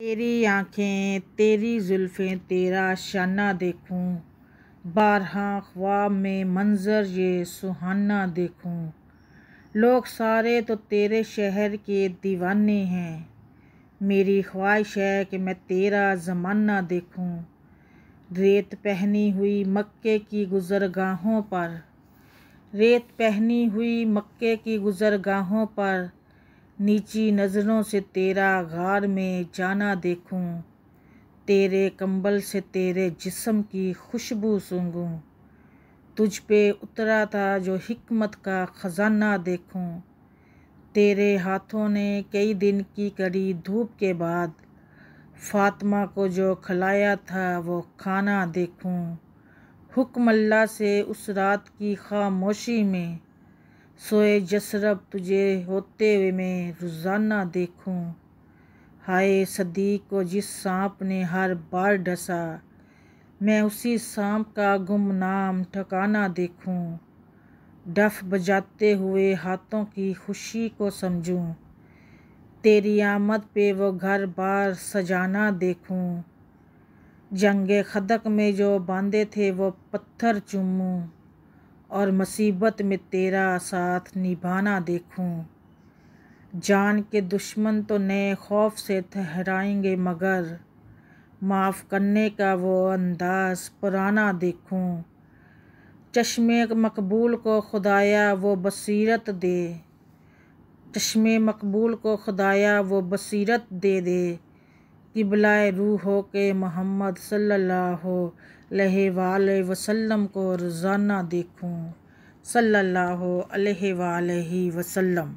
तेरी आँखें तेरी जुल्फ़ें तेरा शाना देखूं, बारहा ख्वाब में मंज़र ये सुहाना देखूं। लोग सारे तो तेरे शहर के दीवाने हैं, मेरी ख्वाहिश है कि मैं तेरा ज़माना देखूं। रेत पहनी हुई मक्के की गुज़रगाहों पर, रेत पहनी हुई मक्के की गुज़रगाहों पर, नीची नज़रों से तेरा गार में जाना देखूं। तेरे कंबल से तेरे जिस्म की खुशबू सूंघूं, तुझ पे उतरा था जो हिकमत का ख़जाना देखूं। तेरे हाथों ने कई दिन की कड़ी धूप के बाद फातिमा को जो खिलाया था वो खाना देखूं। हुक्म अल्लाह से उस रात की खामोशी में सोए जसरब तुझे होते हुए मैं रोज़ाना देखूं। हाय सदीक को जिस सांप ने हर बार डसा, मैं उसी सांप का गुमनाम ठिकाना देखूं। डफ बजाते हुए हाथों की खुशी को समझूं, तेरी आमद पे वो घर बार सजाना देखूं। जंगे खदक में जो बांधे थे वो पत्थर चूमूं, और मुसीबत में तेरा साथ निभाना देखूं। जान के दुश्मन तो नए खौफ से ठहराएंगे, मगर माफ़ करने का वो अंदाज़ पुराना देखूं। चश्मे मकबूल को खुदाया वो बसीरत दे, चश्मे मकबूल को खुदाया वो बसीरत दे दे। किबलाए रूह हो के मोहम्मद सल्लल्लाहु अलैहि वसल्लम को रोज़ाना देखूं, सल्लल्लाहु अलैहि वसल्लम।